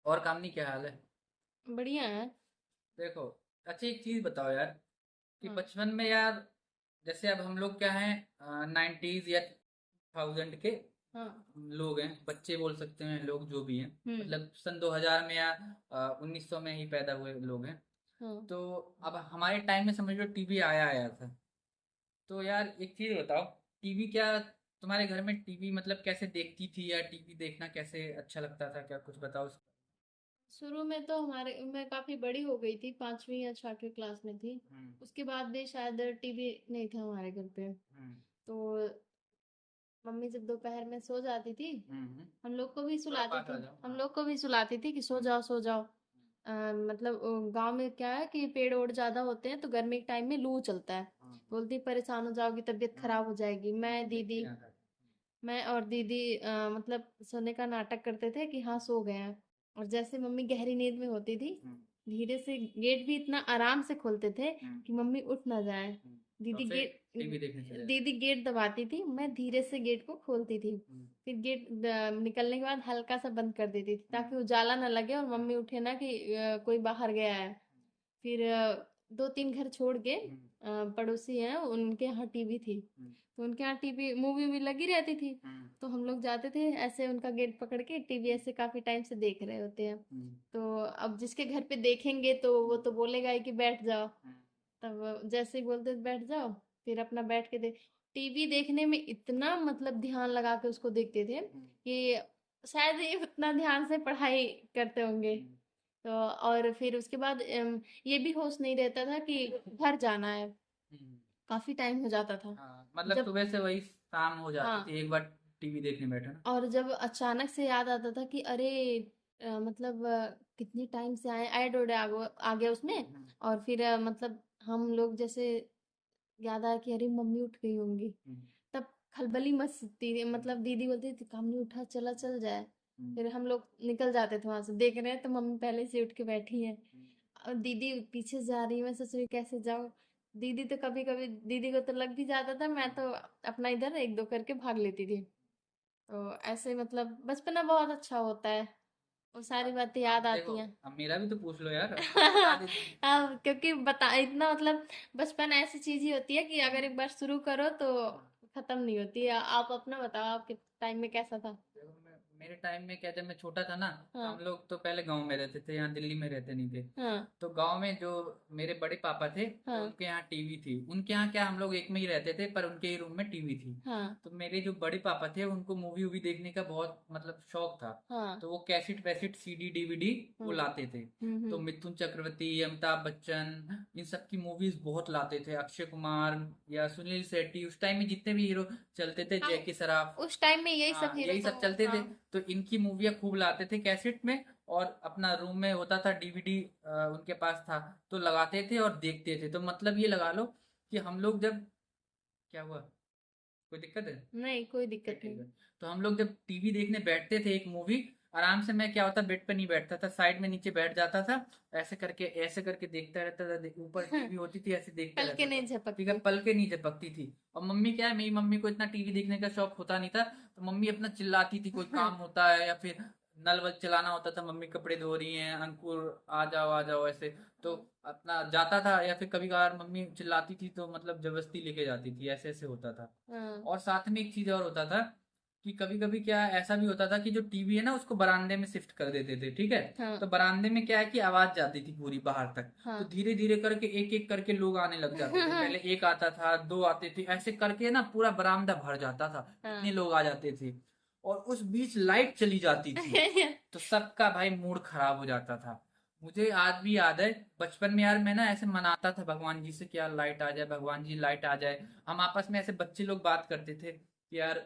और कामनी क्या हाल है? बढ़िया है। देखो, अच्छा एक चीज बताओ यार, कि हाँ। बचपन में यार, जैसे अब हम लोग क्या हैं, 90s या 2000 के हाँ। लोग हैं, बच्चे बोल सकते हैं, लोग जो भी हैं, हम्म। मतलब सन 2000 में या 1900 में ही पैदा हुए लोग हैं। हाँ। तो अब हमारे टाइम में समझ लो टीवी आया आया था। तो यार एक चीज बताओ, टीवी क्या, तुम्हारे घर में टीवी मतलब कैसे देखती थी, या टीवी देखना कैसे अच्छा लगता था, क्या कुछ बताओ। शुरू में तो हमारे मैं काफी बड़ी हो गई थी, 5वीं या 6वीं क्लास में थी। हम्म। उसके बाद भी शायद टीवी नहीं था हमारे घर पे। हम्म। तो मम्मी जब दोपहर में सो जाती थी, हम्म। हम लोग को भी थोड़ा सुलाती पास आ थी जाओ, हम हाँ। लोग को भी सुलाती थी कि सो हम्म। जाओ सो जाओ। मतलब गांव में क्या है कि पेड़ ओड़ ज्यादा होते हैं, तो गर्मी के टाइम में लू चलता है। हाँ। बोलती परेशान हो जाओगी, तबीयत हाँ। खराब हो जाएगी। देखते हैं सर। मैं और दीदी मतलब सोने का नाटक करते थे कि हाँ सो गए हैं। और जैसे मम्मी गहरी नींद में होती थी, हम्म। धीरे से गेट भी इतना आराम से खोलते थे हम्म। कि मम्मी उठ ना जाए। तो दीदी फिर गेट टीवी देखने चले जाते। दीदी गेट दबाती थी, मैं धीरे से गेट को खोलती थी। हम्म। फिर गेट निकलने के बाद हल्का सा बंद कर देती थी हम्म। ताकि उजाला ना लगे और मम्मी उठे ना कि कोई बाहर गया है। फिर 2-3 घर छोड़ के हम्म। पड़ोसी हैं, उनके यहाँ टीवी थी। हम्म। तो उनके यहाँ टीवी मूवी भी लगी रहती थी। हम्म। तो हम लोग जाते थे ऐसे, उनका गेट पकड़ के टीवी ऐसे काफी टाइम से देख रहे होते हैं। हम्म। तो अब जिसके घर पे देखेंगे तो वो तो बोलेगा ही कि बैठ जाओ। हम्म। तब जैसे ही बोलते थे बैठ जाओ, फिर अपना बैठ के देख। टीवी देखने में इतना मतलब ध्यान लगा के उसको देखते थे हम्म। कि शायद ये उतना ध्यान से पढ़ाई करते होंगे। हम्म। तो और फिर उसके बाद ये भी होश नहीं रहता था कि घर जाना है। हम्म। काफी टाइम हो जाता था हाँ, मतलब जब। सुबह से वही शाम हो जाती हाँ। थी, एक बार टीवी देखने बैठे ना। और जब अचानक से याद आता था कि अरे मतलब कितने टाइम से आए, ऐड ओड आ गया उसमें। हम्म। और फिर मतलब हम लोग जैसे याद आया कि अरे मम्मी उठ गई होंगी। हम्म। तब खलबली मचती थी, मतलब दीदी बोलती थी काम नहीं उठा, चला चल जाए। हम्म। फिर हम लोग निकल जाते थे वहां से, देख रहे हैं तो मम्मी पहले से उठ के बैठी है हम्म। और दीदी पीछे से जा रही है। मैं सोच रही कैसे जाऊं। दीदी तो कभी कभी दीदी को तो लग भी जाता था, मैं तो अपना इधर एक दो करके भाग लेती थी। तो ऐसे मतलब बचपना बहुत अच्छा होता है, वो सारी बातें अब याद देखो, आती हैं। अब मेरा भी तो पूछ लो यार, अब मैं बता देता हूँ। अब क्योंकि बता इतना मतलब बचपन ऐसी चीज ही होती है कि अगर एक बार शुरू करो तो खत्म नहीं होती है। आप अपना बताओ, आपके टाइम में कैसा था? देखो, मेरे टाइम में क्या, जब मैं छोटा था ना, तो हाँ। हम लोग तो पहले गांव में रहते थे, यहाँ दिल्ली में रहते नहीं थे। हाँ। तो गांव में जो मेरे बड़े पापा थे, तो हाँ। उनके यहाँ टीवी थी। उनके यहाँ क्या, हम लोग एक में ही रहते थे, पर उनके ही रूम में टीवी थी। हाँ। तो मेरे जो बड़े पापा थे, उनको मूवी वूवी देखने का बहुत मतलब शौक था। हाँ। तो वो कैसेट वैसेट सीडी डीवीडी वो हम्म। लाते थे। तो हम्म। मिथुन चक्रवर्ती, अमिताभ बच्चन, इन सब की मूवीज बहुत लाते थे। अक्षय कुमार या सुनील शेट्टी, उस टाइम में जितने भी हीरो चलते थे, हम जैकी सराफ, उस टाइम में यही सब हाँ हीरो यही तो। सब चलते थे। हाँ। तो इनकी मूवियाँ खूब लाते थे कैसेट में, और अपना रूम में होता था डीवीडी, उनके पास था। तो लगाते थे और देखते थे। तो मतलब ये लगा लो कि हम लोग जब, क्या हुआ, कोई दिक्कत है? नहीं, कोई फिर दिक्कत ठीक नहीं। है। तो हम लोग जब टीवी देखने बैठते थे एक मूवी, आराम से, मैं क्या होता, बेड पे नहीं बैठता था, साइड में नीचे बैठ जाता था। ऐसे करके देखता रहता था, ऊपर टीवी होती थी, ऐसे देखता पल के रहता नहीं था। ठीक है, झपकती। पल के नहीं झपकती थी। और मम्मी क्या है, मेरी मम्मी को इतना टीवी देखने का शौक होता नहीं था। तो मम्मी अपना चिल्लाती थी, कोई काम होता है या फिर नल वल चलाना होता था, मम्मी कपड़े धो रही हैं, अंकुर आ जाओ ऐसे। तो अपना जाता था, या फिर कभी कभार मम्मी चिल्लाती थी तो मतलब जबरदस्ती लेके जाती थी, ऐसे ऐसे होता था। हाँ। और साथ में एक चीज और होता था, कि कभी कभी क्या ऐसा भी होता था कि जो टीवी है ना, उसको बरामदे में शिफ्ट कर देते थे, ठीक है। हाँ। तो बरामदे में क्या है कि आवाज जाती थी पूरी बाहर तक। तो हाँ। धीरे धीरे करके एक एक करके लोग आने लग जाते थे, पहले एक आता था, दो आते थे, ऐसे करके ना पूरा बरामदा भर जाता था, इतने हाँ। लोग आ जाते थे। और उस बीच लाइट चली जाती थी, तो सबका भाई मूड खराब हो जाता था। मुझे आज भी याद है, बचपन में यार मैं ना ऐसे मनाता था भगवान जी से कि यार लाइट आ जाए, भगवान जी लाइट आ जाए। हम आपस में ऐसे बच्चे लोग बात करते थे कि यार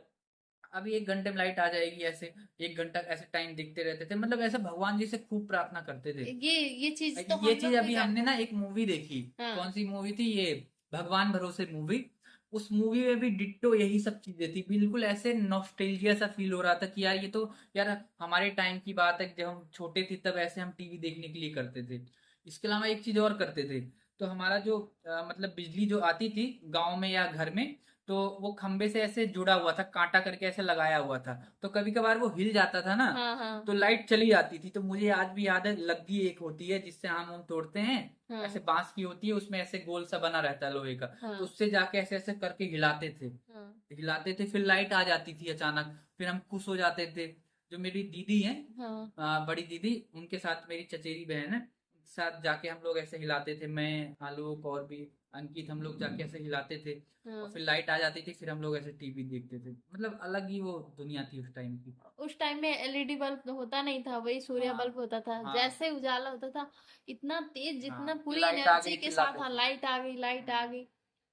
अभी 1 घंटे में लाइट आ जाएगी, ऐसे 1 घंटा ऐसे टाइम देखते रहते थे, मतलब ऐसे भगवान जी से खूब प्रार्थना करते थे। ये चीज तो ये हम चीज लोग भी अभी हमने करते ना थे। एक मूवी देखी। हाँ। कौन सी मूवी थी ये? भगवान भरोसे मूवी। उस मूवी में भी डिट्टो यही सब चीजें थी, बिल्कुल ऐसे नॉस्टैल्जिया सा फील हो रहा था कि यार ये तो, यार हमारे टाइम की बात है, जब हम छोटे थे तब ऐसे हम टीवी देखने के लिए करते थे। इसके अलावा एक चीज और करते थे। तो हमारा जो मतलब बिजली जो आती थी गांव में या घर में, तो वो खंबे से ऐसे जुड़ा हुआ था, कांटा करके ऐसे लगाया हुआ था, तो कभी कभार वो हिल जाता था ना, हाँ हाँ तो लाइट चली जाती थी। तो मुझे आज भी याद है, लग्गी एक होती है जिससे आम हम तोड़ते हैं, ऐसे हाँ बांस की होती है, उसमें ऐसे गोल सा बना रहता है लोहे का, तो हाँ उससे जाके ऐसे ऐसे करके हाँ हिलाते थे, फिर लाइट आ जाती थी अचानक, फिर हम खुश हो जाते थे। जो मेरी दीदी है, हाँ बड़ी दीदी, उनके साथ मेरी चचेरी बहन है, उनके साथ जाके हम लोग ऐसे हिलाते थे, मैं, आलोक और भी अंकित, हम लोग जाके ऐसे हिलाते थे, और हाँ। फिर लाइट आ जाती थी, फिर हम लोग ऐसे टीवी देखते थे। मतलब अलग ही वो दुनिया थी उस टाइम की। उस टाइम में एलईडी बल्ब तो होता नहीं था, वही सूर्य हाँ बल्ब होता था, हाँ जैसे उजाला होता था इतना तेज, हाँ, जितना कि पूरी लाइट आ एनर्जी गई के साथ, चिल्लाते हाँ थे। लाइट आ गई, लाइट आ गई।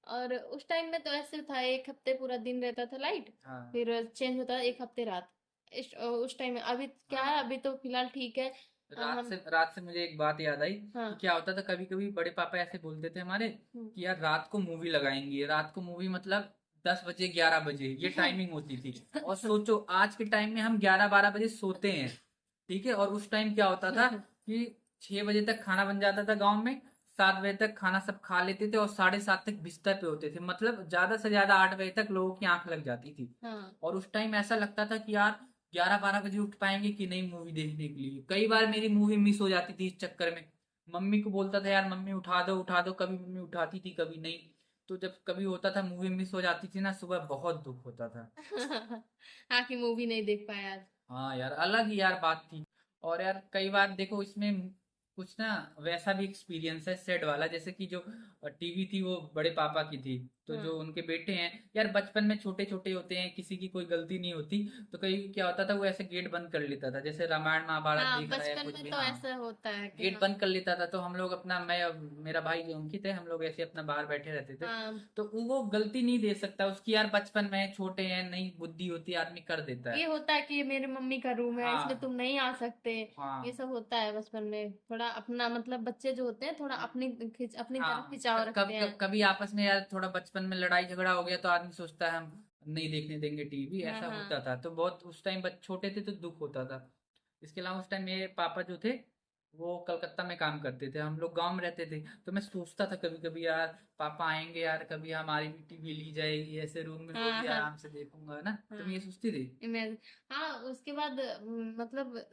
और उस टाइम में तो ऐसे था, एक हफ्ते पूरा दिन रहता था लाइट, हाँ फिर चेंज होता था एक हफ्ते रात। उस टाइम में, अभी क्या है, हाँ। अभी तो फिलहाल ठीक है। हम, रात से मुझे एक बात याद आई, कि हाँ क्या होता था, कभी कभी बड़े पापा ऐसे बोलते थे हमारे, हम्म। कि यार रात को मूवी लगाएंगे, रात को मूवी मतलब 10 बजे 11 बजे ये टाइमिंग होती थी। और सोचो आज के टाइम में हम 11 12 बजे सोते हैं, ठीक है, और उस टाइम क्या होता था कि 6 बजे तक खाना बन जाता था गाँव में, 7 बजे तक खाना सब खा लेते थे, और 7:30 तक बिस्तर पे होते थे, मतलब ज्यादा से ज्यादा 8 बजे तक लोगों की आंख लग जाती थी। हाँ और उस टाइम ऐसा लगता था कि यार 11 12 बजे उठ पाएंगे कि नहीं मूवी देखने के लिए। कई बार मेरी मूवी मिस हो जाती थी इस चक्कर में, मम्मी को बोलता था यार मम्मी उठा दो उठा दो, कभी मम्मी उठाती थी कभी नहीं। तो जब कभी होता था मूवी मिस हो जाती थी ना, सुबह बहुत दुख होता था। हाँ कि मूवी नहीं देख पाया आज। हाँ यार, अलग ही यार बात थी। और यार कई बार देखो इसमें कुछ ना वैसा भी एक्सपीरियंस है सेड वाला, जैसे कि जो टीवी थी वो बड़े पापा की थी, तो जो हाँ उनके बेटे हैं यार, बचपन में छोटे छोटे होते हैं, किसी की कोई गलती नहीं होती, तो कई क्या होता था, वो ऐसे गेट बंद कर लेता था, जैसे रामायण महाभारत हाँ, देख रहा है या बचपन कुछ में भी, तो हाँ, ऐसा होता है कि गेट हाँ। बंद कर लेता था, तो हम लोग अपना, मैं और मेरा भाई जो अंकित है, हम लोग ऐसे अपना बाहर बैठे रहते थे। हाँ, तो वो गलती नहीं दे सकता उसकी, यार बचपन में छोटे हैं, नई बुद्धि होती है, आदमी कर देता ये है। होता है कि ये मेरे मम्मी का रूम है, इसमें हाँ तुम नहीं आ सकते। ये हाँ सब होता है बचपन में, थोड़ा अपना मतलब बच्चे जो होते हैं थोड़ा अपनी तरफ हाँ। खिंचाव रखते हैं। कभी आपस में यार थोड़ा बचपन में लड़ाई झगड़ा हो गया, तो आदमी सोचता है हम नहीं देखने देंगे टीवी, हाँ ऐसा हाँ होता था। तो बहुत उस टाइम छोटे थे तो दुख होता था। इसके अलावा उस टाइम मेरे पापा जो थे, वो कलकत्ता में काम करते थे, हम लोग गांव में रहते थे, तो मैं सोचता था कभी कभी यार पापा आएंगे यार, कभी हमारी भी टीवी ली जाएगी, ऐसे रूम में हाँ होगी, हाँ आराम से देखूंगा ना। तुम ये हाँ। सोचती थी? इमेज, हाँ उसके बाद मतलब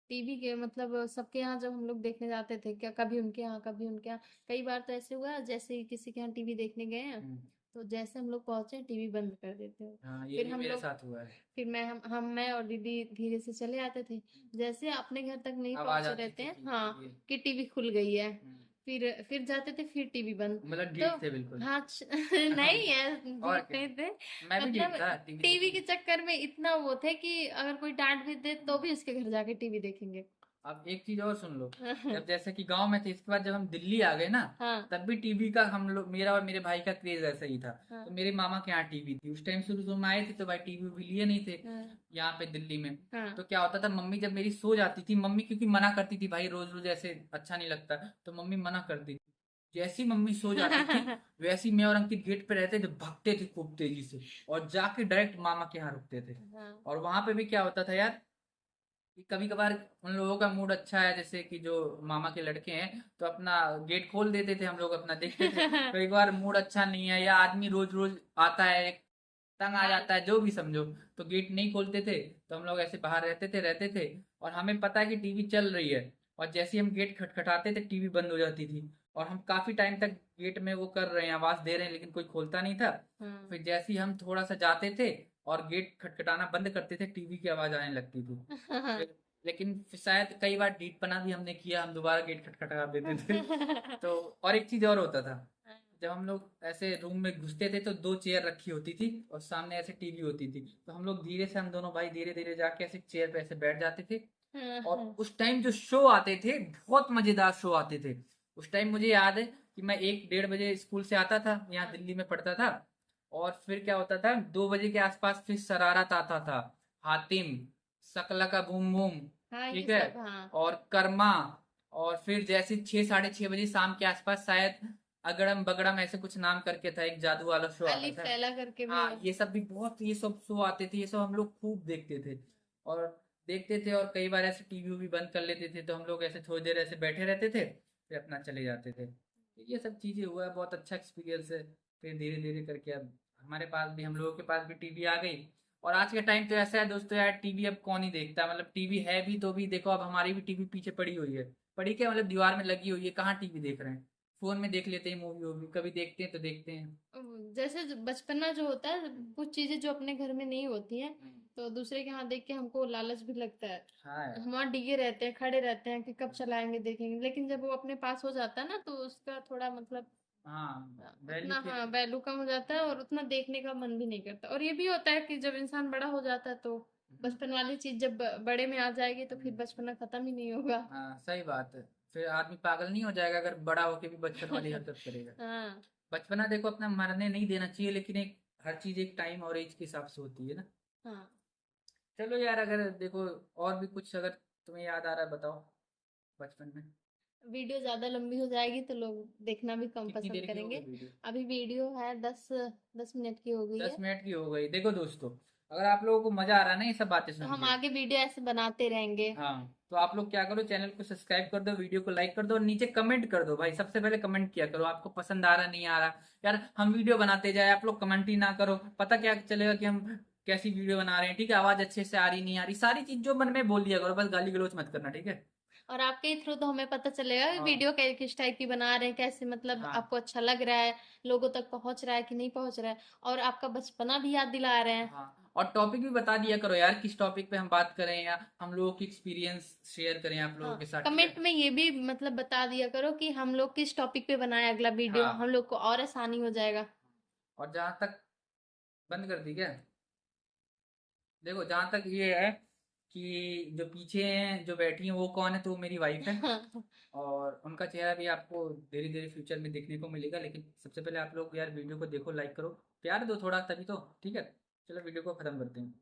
टीवी के मतलब सबके यहाँ जब हम लोग देखने जाते थे, क्या कभी उनके यहाँ कभी उनके यहाँ, कई बार तो ऐसे हुआ जैसे ही किसी के यहाँ टीवी देखने गए हैं, हम्म, तो जैसे हम लोग पहुंचे टीवी बंद कर देते हैं। हाँ, ये फिर भी हम मेरे लोग, साथ हुआ है। फिर मैं और दीदी धीरे से चले आते थे, जैसे अपने घर तक नहीं आवाज पहुंचे आती रहते थी हैं, कि हाँ ये, कि टीवी खुल गई है। हम्म, फिर जाते थे, फिर टीवी बंद। मतलब तो ढीठ थे बिल्कुल। हाँ नहीं है, और ढीठ क्या, नहीं थे। मैं भी ढीठ मतलब था टीवी टीवी देखने के में। चक्कर में इतना वो थे कि अगर कोई डांट भी दे तो भी उसके घर जाके टीवी देखेंगे। अब एक चीज और सुन लो, जब जैसे कि गांव में थे, इसके बाद जब हम दिल्ली आ गए ना, हाँ तब भी टीवी का हम लोग, मेरा और मेरे भाई का क्रेज ऐसा ही था। हाँ तो मेरे मामा के यहाँ टीवी थी उस टाइम, शुरू शुरू में आए थे, तो भाई टीवी भी लिए नहीं थे हाँ यहाँ पे दिल्ली में। हाँ तो क्या होता था, मम्मी जब मेरी सो जाती थी, मम्मी क्योंकि मना करती थी भाई रोज रोज ऐसे अच्छा नहीं लगता, तो मम्मी मना करती थी। जैसी मम्मी सो जाती थी, वैसी मैं और अंकित गेट पे रहते थे, भागते थे खूब तेजी से, और जाके डायरेक्ट मामा के यहाँ रुकते थे। हाँ और वहां पे भी क्या होता था यार, कि कभी कभार उन लोगों का मूड अच्छा है, जैसे कि जो मामा के लड़के हैं, तो अपना गेट खोल देते थे, हम लोग अपना देखते थे। कई बार मूड अच्छा नहीं है, या आदमी रोज रोज आता है, तंग आ हाँ जाता है, जो भी समझो, तो गेट नहीं खोलते थे, तो हम लोग ऐसे बाहर रहते थे। और हमें पता है कि टीवी चल रही है, और जैसे ही हम गेट खटखटाते थे, टीवी बंद हो जाती थी, और हम काफी टाइम तक गेट में वो कर रहे हैं, आवाज दे रहे हैं, लेकिन कोई खोलता नहीं था। हाँ फिर जैसे ही हम थोड़ा सा जाते थे और गेट खटखटाना बंद करते थे, टीवी की आवाज आने लगती थी। हाँ लेकिन फिर शायद कई बार डीठपना भी हमने किया, हम दोबारा गेट खटखटा देते थे। तो और एक चीज और होता था, जब हम लोग ऐसे रूम में घुसते थे, तो 2 चेयर रखी होती थी, और सामने ऐसे टीवी होती थी, तो हम लोग धीरे से, हम दोनों भाई धीरे धीरे जाके ऐसे चेयर पे ऐसे बैठ जाते थे। और उस टाइम जो शो आते थे, बहुत मजेदार शो आते थे। उस टाइम मुझे याद है कि मैं 1 1:30 बजे स्कूल से आता था, यहाँ दिल्ली में पढ़ता था, और फिर क्या होता था, 2 बजे के आसपास फिर शरारत आता था, हातिम, शकला का बूम बूम, हाँ ये ठीक है, सब हाँ। और कर्मा, और फिर जैसे 6 6:30 बजे शाम के आसपास शायद अगड़म बगड़म ऐसे कुछ नाम करके था, एक जादू वाला शो आता अलिफ था। लैला करके भी हाँ, है। ये सब भी बहुत, ये सब शो आते थे, ये सब हम लोग खूब देखते थे। और देखते थे, और कई बार ऐसे टीवी भी बंद कर लेते थे, तो हम लोग ऐसे थोड़ी देर ऐसे बैठे रहते थे, फिर अपना चले जाते थे। तो ये सब चीजें हुआ है, बहुत अच्छा एक्सपीरियंस है। फिर धीरे धीरे करके अब हमारे पास भी, हम लोगों के पास भी टीवी आ गई। और आज के टाइम तो ऐसा है दोस्तों यार, टीवी अब कौन ही देखता है, मतलब टीवी है भी तो भी देखो, अब हमारी भी टीवी पीछे पड़ी हुई है। पड़ी क्या, मतलब दीवार में लगी हुई है, कहाँ टीवी देख रहे हैं। फोन में देख लेते हैं मूवी वूवी, कभी देखते हैं तो देखते हैं। जैसे बचपना जो होता है, कुछ चीजें जो अपने घर में नहीं होती हैं, तो दूसरे के यहाँ देख के हमको लालच भी लगता है। हाँ यार। हम वहाँ डिगे रहते हैं, खड़े रहते हैं कि कब चलाएंगे देखेंगे, लेकिन जब वो अपने पास हो जाता है ना, तो उसका थोड़ा मतलब हाँ, वैल्यू उतना, फिर। हाँ, वैल्यू कम हो जाता है और उतना देखने का मन भी नहीं करता। और ये भी होता है कि जब इंसान बड़ा हो जाता है तो बचपन वाली चीज जब बड़े में आ जाएगी तो फिर बचपना खत्म ही नहीं होगा। हाँ सही बात है। फिर आदमी पागल नहीं हो जाएगा अगर बड़ा होके भी बचपन वाली हरकत करेगा। हाँ। बचपना देखो अपना मरने नहीं देना चाहिए, लेकिन एक हर चीज एक टाइम और एज के हिसाब से होती है ना। हाँ, चलो यार, अगर देखो और भी कुछ अगर तुम्हें याद आ रहा है बताओ, बचपन में। वीडियो ज्यादा लंबी हो जाएगी तो लोग देखना भी कम कितनी पसंद देर की हो गई करेंगे। वीडियो? अभी वीडियो है 10 10 मिनट की हो गई 10 है। मिनट की हो गई। देखो दोस्तों, अगर आप लोगों को मजा आ रहा है ना ये सब बातें तो सुन हम के, आगे वीडियो ऐसे बनाते रहेंगे। हाँ, तो आप लोग क्या करो, चैनल को सब्सक्राइब कर दो, वीडियो को लाइक कर दो और नीचे कमेंट कर दो भाई। सबसे पहले कमेंट किया करो, आपको पसंद आ रहा नहीं आ रहा। यार हम वीडियो बनाते जाए, आप लोग कमेंट ही ना करो, पता क्या चलेगा कि हम कैसी वीडियो बना रहे हैं। ठीक है, आवाज अच्छे से आ रही नहीं आ रही, सारी चीज जो मन में बोल दिया करो, बस गाली गलौज मत करना, ठीक है। और आपके थ्रू तो हमें पता चलेगा कि हाँ। वीडियो किस टाइप की बना रहे हैं, कैसे मतलब हाँ। आपको अच्छा लग रहा है, लोगों तक पहुंच रहा है कि नहीं पहुंच रहा है, और आपका बचपना भी याद दिला रहे हैं। हाँ, और टॉपिक भी बता दिया करो यार, किस टॉपिक पे हम बात करें या हम लोगों की एक्सपीरियंस शेयर करें आप हाँ, लोगों के साथ, ठीक है। कमेंट में ये भी मतलब बता दिया करो कि हम लोग किस टॉपिक पे बनाए अगला वीडियो, हम हाँ, लोग को और आसानी हो जाएगा। और जहाँ तक, बंद कर दी क्या? देखो जहां तक ये है कि जो पीछे हैं जो बैठी हैं वो कौन है, तो वो मेरी वाइफ है। और उनका चेहरा भी आपको धीरे धीरे फ्यूचर में देखने को मिलेगा, लेकिन सबसे पहले आप लोग यार वीडियो को देखो, लाइक करो, प्यार दो थोड़ा, तभी तो, ठीक है। चलो वीडियो को खत्म करते हैं।